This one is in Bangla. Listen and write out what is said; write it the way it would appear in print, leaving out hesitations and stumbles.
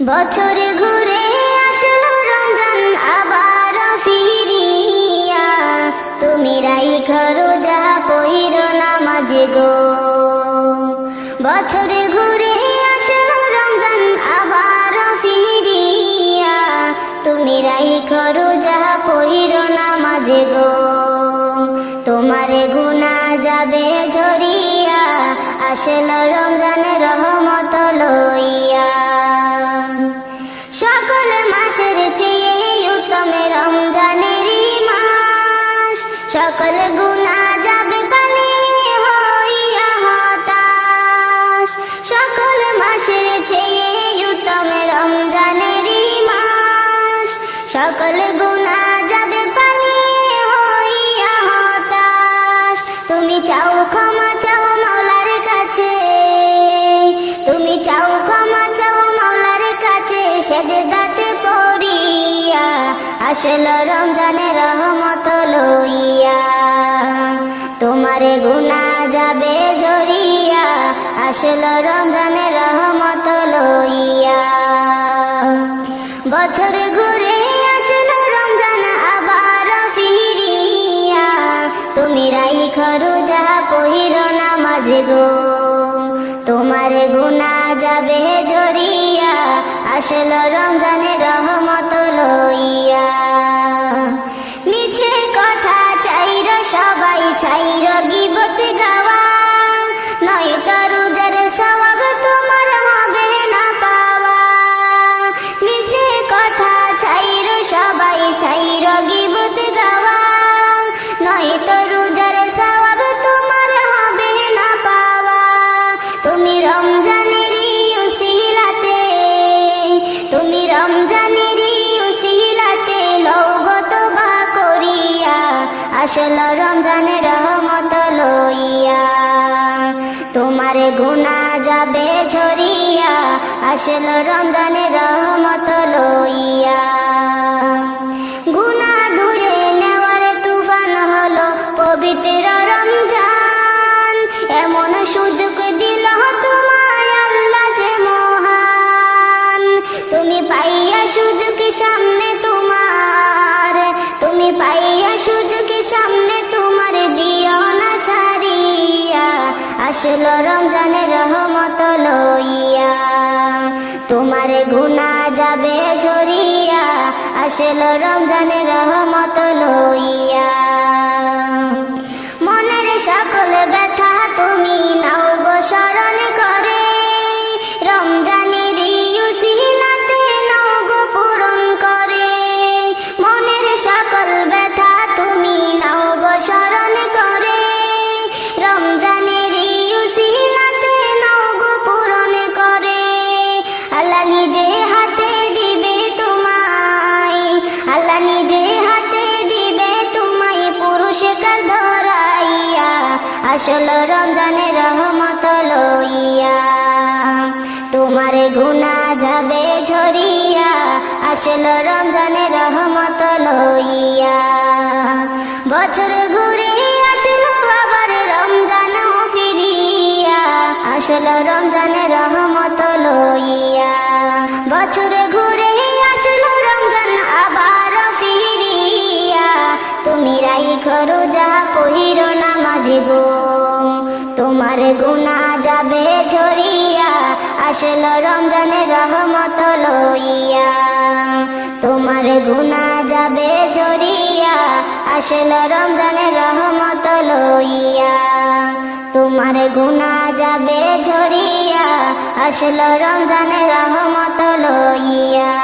বছরে ঘুরে আসলো রমজান আবার ফিরিয়া, তুমি রাইখো রোজা পহিরো নামাজ গো। বছরে ঘুরে আসলো রমজান আবার ফিরিয়া, তুমি রাইখো রোজা পহিরো নামাজ গো। তোমারে গুনাহ যাবে ঝরিয়া, আসলো রমজানের রহমত লইয়া। সকল মাসের চেয়ে উত্তম রমজানের মাস, সকল গুনাহ যাবে পানি হইয়া হতাশ। সকল মাসের চেয়ে উত্তম রমজানের মাস, সকল গুনাহ যাবে পানি হইয়া হতাশ। তুমি চাও ক্ষমা চাও মাওলার কাছে, তুমি চাও ক্ষমা চাও মাওলার কাছে, সেজদাতে পড়িয়া আসলো রমজানের রহমত লইয়া। তোমারে গুনাহ যাবে ঝরিয়া, আসলো রমজানের রহমত লইয়া। বছর ঘুরে আসলো রমজান আবার ফিরিয়া, তুমি রাইখো রোজা পহিরো নামাজ গো। তোমার গুনাহ যাবে ঝরিয়া, আসলো রমজানের রহমত লইয়া। মিছে কথা চাইর সবাই চাইর গীবত গাওয়া, নয়তো রোজার সওয়াব তোমার হবে না পাওয়া। মিছে কথা চাইর সবাই চাইর গীবত গাওয়া, নয়তো রোজার সওয়াব তোমার হবে না পাওয়া। তুমি রমজানেরই উসিলাতে, তুমি রমজানেরই উসিলাতে লওগো তওবা করিয়া, আসলো রমজানের রহমত লইয়া। তোমার গুনাহ যাবে ঝরিয়া, আসলো রমজানের রহমত লইয়া। গুনাহ ধুয়ে নেওয়ার তুফান হলো পবিত্র রমজান, এমন সুযোগ দিল তোমায় আল্লাহ যে মহান। তুমি পাইয়া সুযোগ সামনে তোমার, তুমি পাইয়া সুযোগ সামনে তোমার, দিও না ছাড়িয়া, আসলো রমজানের রহমত লইয়া। তোমার গুনাহ যাবে ঝরিয়া, আসলো রমজানের রহমত লইয়া। মনের সকল ব্যথা তুমি নাও গো স্মরণ করে, রমজানের উসিলাতে নাও গো পূরণ করে। মনের সকল ব্যথা তুমি নাও গো স্মরণ করে, রমজানের উসিলাতে নাও গো পূরণ করে। আল্লাহ নিজে হাতে দিবে তোমায়, আল্লাহ নিজে হাতে দিবে তোমায় পুরস্কার ধরাইয়া, আসলো রমজানের রহমত লইয়া। তোমার গুনাহ যাবে ঝরিয়া, আসলো রমজানের রহমত লইয়া। বছর ঘুরে আসলো আবার রমজান ফিরিয়া, আসলো রমজানের রহমত লইয়া। বছর ঘুরে আসলো রমজান আবার ফিরিয়া, তুমি রাইখো রোজা পহিরো নামাজ গো। তোমার গুনাহ যাবে ঝরিয়া, আসলো রমজানের রহমত লইয়া। তোমার গুনাহ যাবে ঝরিয়া, আসলো রমজানের রহমত লইয়া। তোমার গুনাহ যাবে ঝরিয়া, আসলো রমজানের রহমত লইয়া।